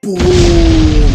Boom!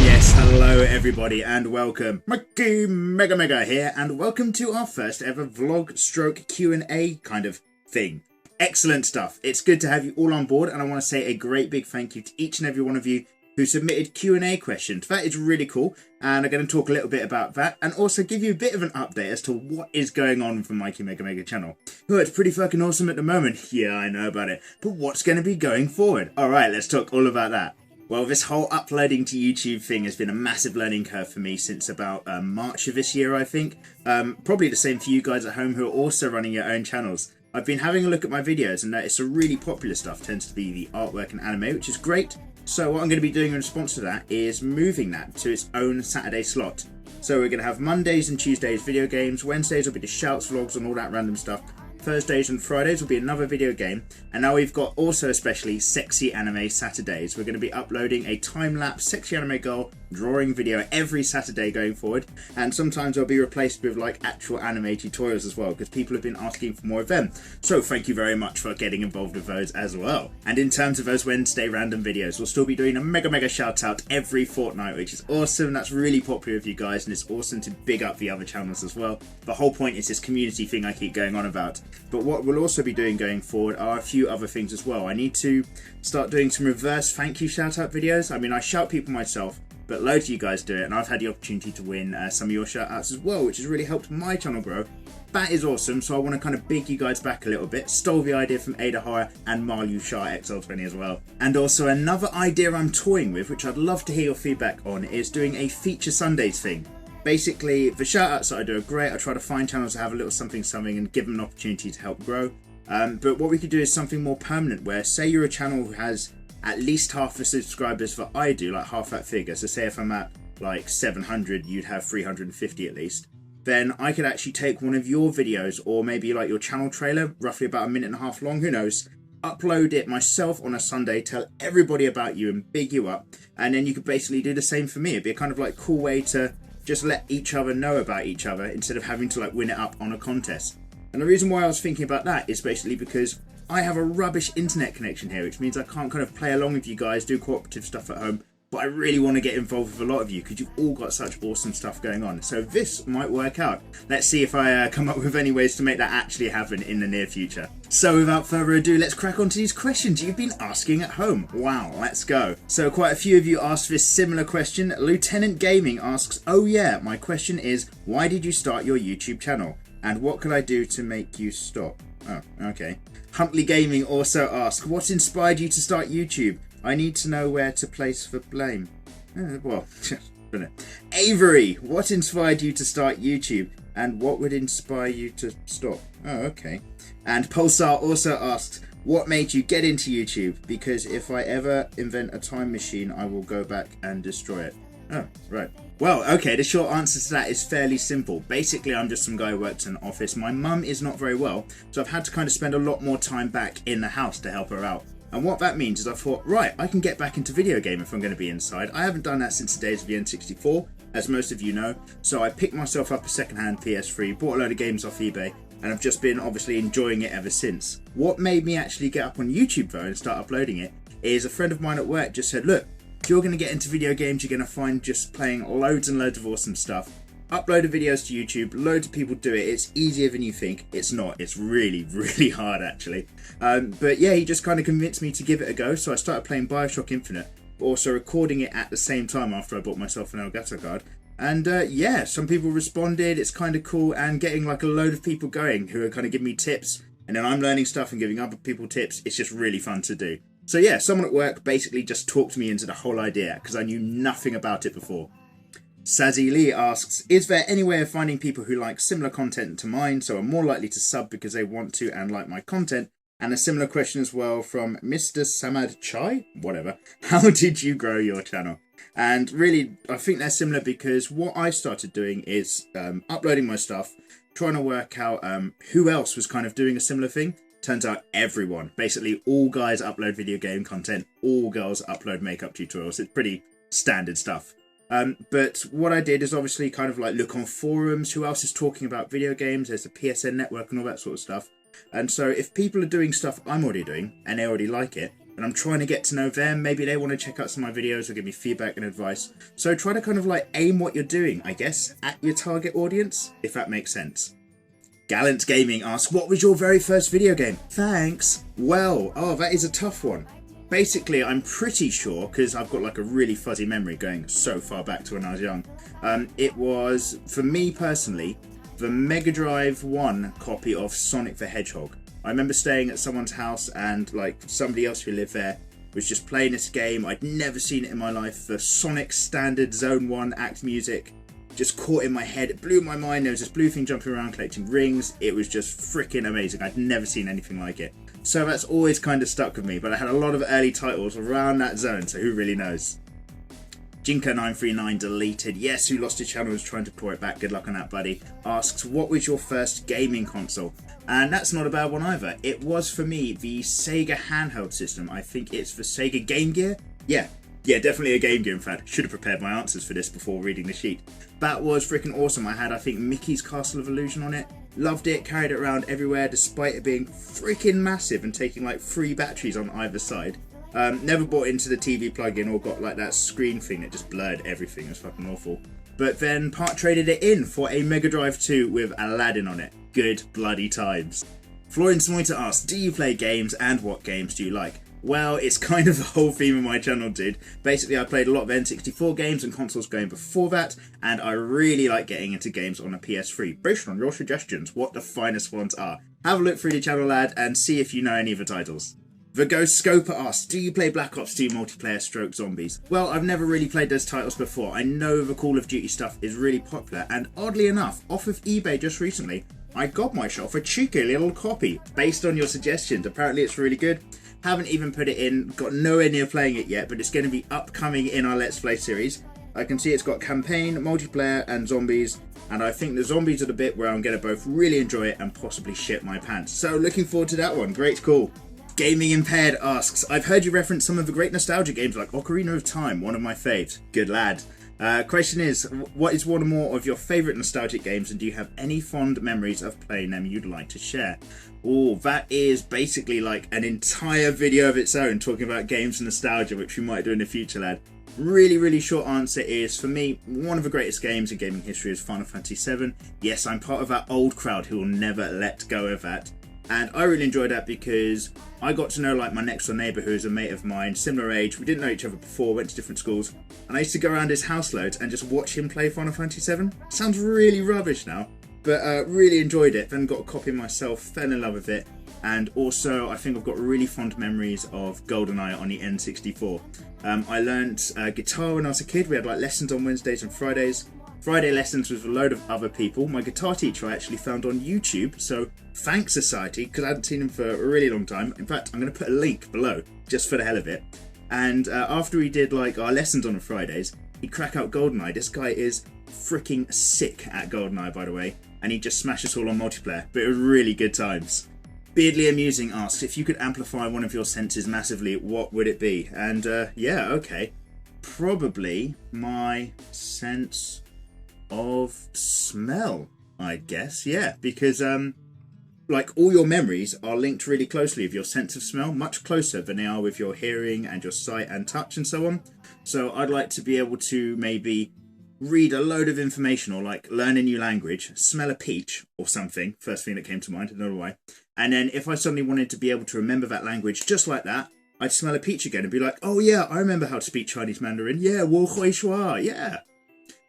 Yes, hello everybody and welcome. MIKEYMEGAMEGA here and welcome to our first ever vlog stroke Q&A kind of thing. Excellent stuff. It's good to have you all on board and I want to say a great big thank you to each and every one of you who submitted Q&A questions. That is really cool and I'm going to talk a little bit about that and also give you a bit of an update as to what is going on with the MIKEYMEGAMEGA channel. Oh, it's pretty fucking awesome at the moment. Yeah, I know about it. But what's going to be going forward? Alright, let's talk all about that. Well, this whole uploading to YouTube thing has been a massive learning curve for me since about March of this year, I think. Probably the same for you guys at home who are also running your own channels. I've been having a look at my videos and noticed some really popular stuff tends to be the artwork and anime, which is great. So what I'm going to be doing in response to that is moving that to its own Saturday slot. So we're going to have Mondays and Tuesdays video games, Wednesdays will be the shouts, vlogs and all that random stuff. Thursdays and Fridays will be another video game, and now we've got also especially sexy anime Saturdays. We're going to be uploading a time-lapse sexy anime girl drawing video every Saturday going forward, and sometimes they'll be replaced with like actual anime tutorials as well because people have been asking for more of them. So thank you very much for getting involved with those as well. And in terms of those Wednesday random videos, we'll still be doing a mega shout out every fortnight, which is awesome. That's really popular with you guys and it's awesome to big up the other channels as well. The whole point is this community thing I keep going on about. But what we'll also be doing going forward are a few other things as well. I need to start doing some reverse thank you shout out videos. I mean, I shout people myself, but loads of you guys do it, and I've had the opportunity to win some of your shout outs as well, which has really helped my channel grow. That is awesome, so I want to kind of big you guys back a little bit. Stole the idea from Ada Horror and Marlu Shah XL20 as well. And also another idea I'm toying with, which I'd love to hear your feedback on, is doing a feature Sundays thing. Basically, the shout-outs that I do are great. I try to find channels that have a little something and give them an opportunity to help grow. But what we could do is something more permanent where, say you're a channel who has at least half the subscribers that I do, like half that figure. So say if I'm at like 700, you'd have 350 at least. Then I could actually take one of your videos or maybe like your channel trailer, roughly about a minute and a half long, who knows, upload it myself on a Sunday, tell everybody about you and big you up. And then you could basically do the same for me. It'd be a kind of like cool way to just let each other know about each other instead of having to like win it up on a contest. And the reason why I was thinking about that is basically because I have a rubbish internet connection here, which means I can't kind of play along with you guys, do cooperative stuff at home, but I really want to get involved with a lot of you because you've all got such awesome stuff going on. So this might work out. Let's see if I come up with any ways to make that actually happen in the near future. So without further ado, let's crack on to these questions you've been asking at home. Wow, let's go. So quite a few of you asked this similar question. Lieutenant Gaming asks, oh yeah, my question is, why did you start your YouTube channel? And what could I do to make you stop? Oh, okay. Huntley Gaming also asks, what inspired you to start YouTube? I need to know where to place the blame. Well, Avery, what inspired you to start YouTube? And what would inspire you to stop? Oh, okay. And Pulsar also asks, what made you get into YouTube? Because if I ever invent a time machine, I will go back and destroy it. Oh, right. Well, okay, the short answer to that is fairly simple. Basically, I'm just some guy who works in an office. My mum is not very well, so I've had to kind of spend a lot more time back in the house to help her out. And what that means is I thought, right, I can get back into video game if I'm going to be inside. I haven't done that since the days of the N64, as most of you know. So I picked myself up a second-hand PS3, bought a load of games off eBay, and I've just been obviously enjoying it ever since. What made me actually get up on YouTube though and start uploading it is a friend of mine at work just said, look, if you're going to get into video games, you're going to find just playing loads and loads of awesome stuff. Upload the videos to YouTube, loads of people do it, it's easier than you think. It's not, it's really hard actually. But yeah, he just kind of convinced me to give it a go, so I started playing Bioshock Infinite, but also recording it at the same time after I bought myself an Elgato card. And yeah, some people responded, it's kind of cool, and getting like a load of people going who are kind of giving me tips, and then I'm learning stuff and giving other people tips. It's just really fun to do. So yeah, someone at work basically just talked me into the whole idea because I knew nothing about it before. Sazzy Lee asks, is there any way of finding people who like similar content to mine so are more likely to sub because they want to and like my content? And a similar question as well from Mr. Samad Chai, whatever. How did you grow your channel? And really, I think they're similar because what I started doing is uploading my stuff, trying to work out who else was kind of doing a similar thing. Turns out everyone, basically all guys upload video game content, all girls upload makeup tutorials. It's pretty standard stuff. But what I did is obviously kind of like look on forums, who else is talking about video games, there's the PSN network and all that sort of stuff. And so if people are doing stuff I'm already doing and they already like it, and I'm trying to get to know them. Maybe they want to check out some of my videos or give me feedback and advice. So try to kind of like aim what you're doing, I guess, at your target audience, if that makes sense. Gallant Gaming asks, what was your very first video game? Thanks. Well, oh, that is a tough one. Basically, I'm pretty sure, because I've got like a really fuzzy memory going so far back to when I was young. It was, for me personally, the Mega Drive 1 copy of Sonic the Hedgehog. I remember staying at someone's house and like somebody else who lived there was just playing this game. I'd never seen it in my life. The Sonic standard Zone 1 act music just caught in my head. It blew my mind. There was this blue thing jumping around collecting rings. It was just freaking amazing. I'd never seen anything like it. So that's always kind of stuck with me. But I had a lot of early titles around that zone, so who really knows? Jinka939 deleted. Yes, who lost his channel, was trying to claw it back. Good luck on that, buddy. Asks, what was your first gaming console? And that's not a bad one either. It was, for me, the Sega handheld system. I think it's the Sega Game Gear. Yeah, definitely a Game Gear, in fact. Should have prepared my answers for this before reading the sheet. That was freaking awesome. I had, I think, Mickey's Castle of Illusion on it. Loved it, carried it around everywhere, despite it being freaking massive and taking like 3 batteries on either side. Never bought into the TV plug-in or got like that screen thing that just blurred everything. It was fucking awful. But then part traded it in for a Mega Drive 2 with Aladdin on it. Good bloody times. Florian Smoiter asks, do you play games and what games do you like? Well, it's kind of the whole theme of my channel, dude. Basically, I played a lot of N64 games and consoles going before that, and I really like getting into games on a PS3. Based on your suggestions, what the finest ones are. Have a look through the channel, lad, and see if you know any of the titles. The Ghost Scoper asks, do you play Black Ops 2 multiplayer stroke zombies? Well, I've never really played those titles before. I know the Call of Duty stuff is really popular, and oddly enough, off of eBay just recently, I got myself a cheeky little copy based on your suggestions. Apparently it's really good. Haven't even put it in, got nowhere near playing it yet, but it's going to be upcoming in our Let's Play series. I can see it's got campaign, multiplayer, and zombies, and I think the zombies are the bit where I'm going to both really enjoy it and possibly shit my pants. So looking forward to that one. Great call. Gaming Impaired asks, I've heard you reference some of the great nostalgia games like Ocarina of Time, one of my faves. Good lad. Question is, what is one or more of your favourite nostalgic games, and do you have any fond memories of playing them you'd like to share? Oh, that is basically like an entire video of its own talking about games and nostalgia, which we might do in the future, lad. Really short answer is, for me, one of the greatest games in gaming history is Final Fantasy VII. Yes, I'm part of that old crowd who will never let go of that. And I really enjoyed that because I got to know like my next door neighbour, who is a mate of mine, similar age. We didn't know each other before, went to different schools. And I used to go around his house loads and just watch him play Final Fantasy VII. Sounds really rubbish now, but really enjoyed it. Then got a copy myself, fell in love with it. And also, I think I've got really fond memories of GoldenEye on the N64. I learnt guitar when I was a kid. We had like lessons on Wednesdays and Fridays. Friday lessons with a load of other people. My guitar teacher I actually found on YouTube, so thanks Society, because I hadn't seen him for a really long time. In fact, I'm going to put a link below, just for the hell of it. And after we did like our lessons on the Fridays, he'd crack out GoldenEye. This guy is freaking sick at GoldenEye, by the way, and he'd just smash us all on multiplayer, but it was really good times. Beardly Amusing asks, if you could amplify one of your senses massively, what would it be? And yeah, okay. Probably my sense of smell, I guess. Yeah, because like all your memories are linked really closely with your sense of smell, much closer than they are with your hearing and your sight and touch and so on. So I'd like to be able to maybe read a load of information or like learn a new language, smell a peach or something, first thing that came to mind, I don't know why. And then if I suddenly wanted to be able to remember that language just like that, I'd smell a peach again and be like, oh yeah, I remember how to speak Chinese Mandarin. Yeah, wo hui shua, yeah.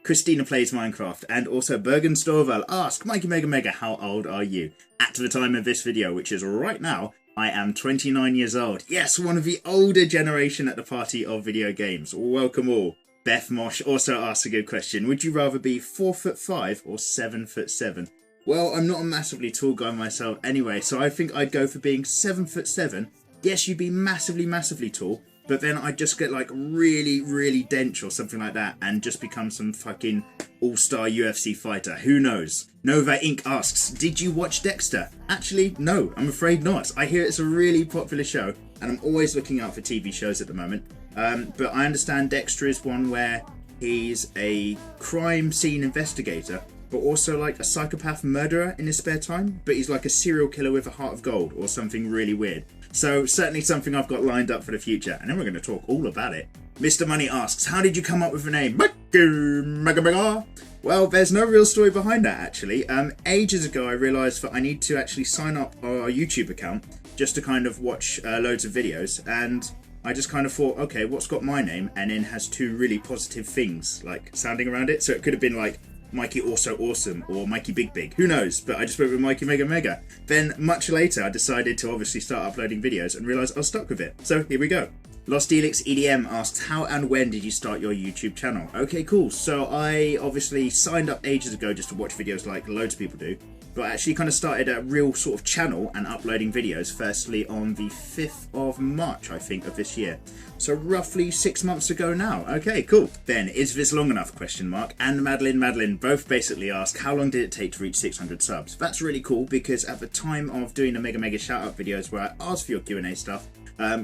Christina plays Minecraft, and also Bergen Storval ask, MIKEYMEGAMEGA, how old are you? At the time of this video, which is right now, I am 29 years old. Yes, one of the older generation at the party of video games. Welcome all. Beth Mosh also asks a good question. Would you rather be 4'5" or 7'7"? Well, I'm not a massively tall guy myself anyway, so I think I'd go for being 7'7". Yes, you'd be massively tall, but then I'd just get like really dense or something like that and just become some fucking all-star UFC fighter. Who knows? Nova Inc. asks, did you watch Dexter? Actually, no, I'm afraid not. I hear it's a really popular show and I'm always looking out for TV shows at the moment. But I understand Dexter is one where he's a crime scene investigator, but also like a psychopath murderer in his spare time, but he's like a serial killer with a heart of gold or something really weird. So certainly something I've got lined up for the future, and then we're going to talk all about it. Mr. Money asks, how did you come up with the name MIKEYMEGAMEGA? Well, there's no real story behind that, actually. Ages ago, I realised that I need to actually sign up our YouTube account just to kind of watch loads of videos, and I just kind of thought, okay, what's got my name and then has two really positive things like sounding around it? So it could have been like Mikey Also Awesome or Mikey Big Big, who knows? But I just went with MIKEYMEGAMEGA. Then much later, I decided to obviously start uploading videos and realised I was stuck with it. So here we go. Lost Elix EDM asks, how and when did you start your YouTube channel? Okay, cool. So I obviously signed up ages ago just to watch videos like loads of people do, but I actually kind of started a real sort of channel and uploading videos firstly on the 5th of March, I think, of this year. So roughly 6 months ago now. Okay, cool. Then, is this long enough, question mark? And Madeline both basically ask, how long did it take to reach 600 subs? That's really cool because at the time of doing the Mega Mega shout out videos where I asked for your Q&A stuff,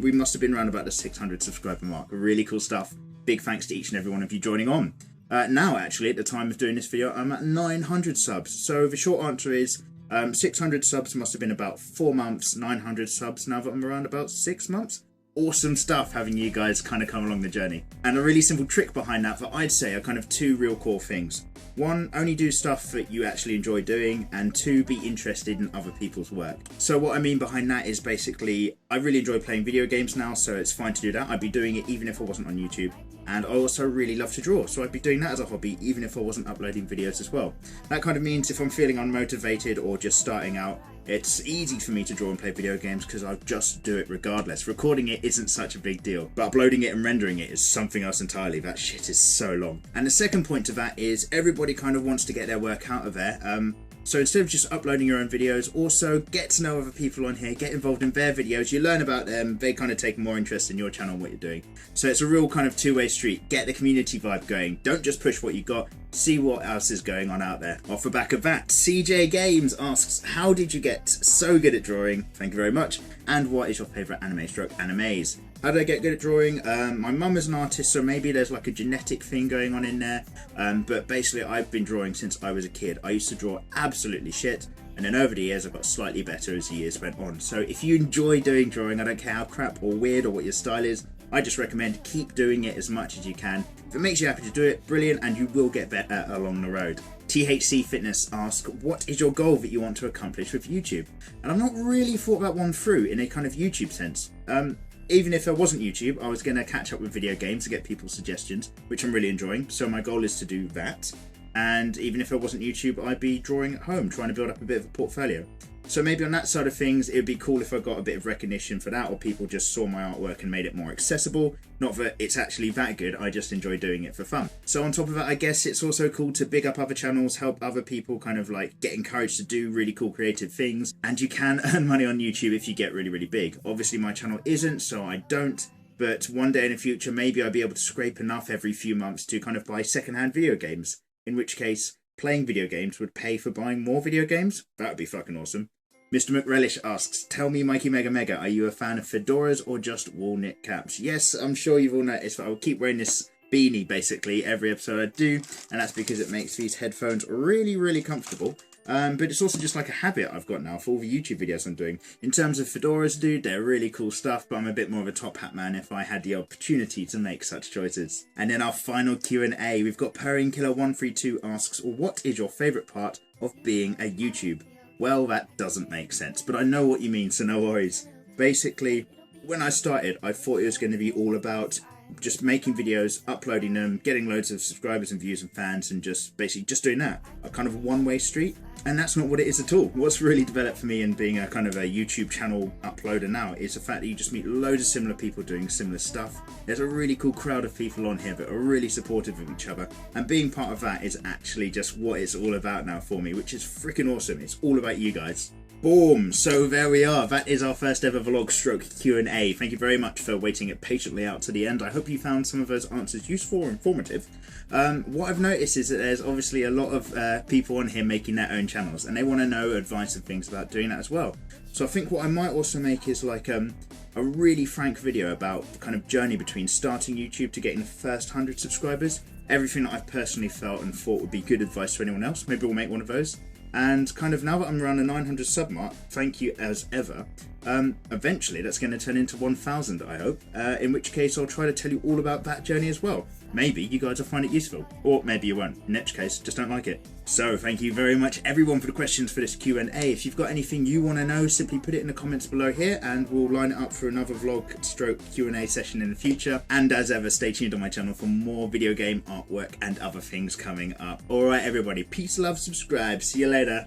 we must have been around about the 600 subscriber mark. Really cool stuff. Big thanks to each and every one of you joining on. Now, actually, at the time of doing this video, I'm at 900 subs. So the short answer is 600 subs must have been about 4 months, 900 subs now that I'm around about 6 months. Awesome stuff having you guys kind of come along the journey. And a really simple trick behind that I'd say are kind of two real core things. One, only do stuff that you actually enjoy doing, and two, be interested in other people's work. So what I mean behind that is basically, I really enjoy playing video games now, so it's fine to do that. I'd be doing it even if I wasn't on YouTube. And I also really love to draw, so I'd be doing that as a hobby even if I wasn't uploading videos as well. That kind of means if I'm feeling unmotivated or just starting out, it's easy for me to draw and play video games because I'll just do it regardless. Recording it isn't such a big deal, but uploading it and rendering it is something else entirely. That shit is so long. And the second point to that is everybody kind of wants to get their work out of there. So instead of just uploading your own videos, also get to know other people on here, get involved in their videos, you learn about them, they kind of take more interest in your channel and what you're doing. So it's a real kind of two-way street. Get the community vibe going. Don't just push what you got, see what else is going on out there. Off the back of that, CJ Games asks, how did you get so good at drawing? Thank you very much. And what is your favourite animes? How did I get good at drawing? My mum is an artist, so maybe there's like a genetic thing going on in there. But basically, I've been drawing since I was a kid. I used to draw absolutely shit, and then over the years, I've got slightly better as the years went on. So if you enjoy doing drawing, I don't care how crap or weird or what your style is, I just recommend keep doing it as much as you can. If it makes you happy to do it, brilliant, and you will get better along the road. THC Fitness asks, what is your goal that you want to accomplish with YouTube? And I've not really thought that one through in a kind of YouTube sense. Even if I wasn't YouTube, I was going to catch up with video games to get people's suggestions, which I'm really enjoying. So my goal is to do that. And even if I wasn't YouTube, I'd be drawing at home, trying to build up a bit of a portfolio. So maybe on that side of things, it would be cool if I got a bit of recognition for that, or people just saw my artwork and made it more accessible. Not that it's actually that good, I just enjoy doing it for fun. So on top of that, I guess it's also cool to big up other channels, help other people kind of like get encouraged to do really cool creative things. And you can earn money on YouTube if you get really, really big. Obviously my channel isn't, so I don't. But one day in the future, maybe I'll be able to scrape enough every few months to kind of buy secondhand video games. In which case, playing video games would pay for buying more video games. That would be fucking awesome. Mr. McRelish asks, tell me MIKEYMEGAMEGA, are you a fan of fedoras or just walnut caps? Yes, I'm sure you've all noticed that I will keep wearing this beanie basically every episode I do, and that's because it makes these headphones really, really comfortable. But it's also just like a habit I've got now for all the YouTube videos I'm doing. In terms of fedoras, dude, they're really cool stuff, but I'm a bit more of a top hat man if I had the opportunity to make such choices. And then our final Q&A, we've got Purringkiller132 asks, what is your favourite part of being a YouTube? Well, that doesn't make sense, but I know what you mean, so no worries. Basically, when I started, I thought it was going to be all about just making videos, uploading them, getting loads of subscribers and views and fans, and just basically just doing that. A kind of one-way street. And that's not what it is at all. What's really developed for me in being a kind of a YouTube channel uploader now is the fact that you just meet loads of similar people doing similar stuff. There's a really cool crowd of people on here that are really supportive of each other. And being part of that is actually just what it's all about now for me, which is freaking awesome. It's all about you guys. Boom! So there we are. That is our first ever vlog stroke Q&A. Thank you very much for waiting it patiently out to the end. I hope you found some of those answers useful or informative. What I've noticed is that there's obviously a lot of people on here making their own channels, and they want to know advice and things about doing that as well. So I think what I might also make is like a really frank video about the kind of journey between starting YouTube to getting the first 100 subscribers. Everything that I've personally felt and thought would be good advice to anyone else. Maybe we'll make one of those. And kind of now that I'm around the 900 sub mark, thank you as ever. Eventually that's going to turn into 1,000, I hope, in which case I'll try to tell you all about that journey as well. Maybe you guys will find it useful, or maybe you won't, in which case just don't like it. So thank you very much everyone for the questions for this Q&A. If you've got anything you want to know, simply put it in the comments below here and we'll line it up for another vlog stroke Q&A session in the future. And as ever, stay tuned on my channel for more video game artwork and other things coming up. Alright everybody, peace, love, subscribe, see you later.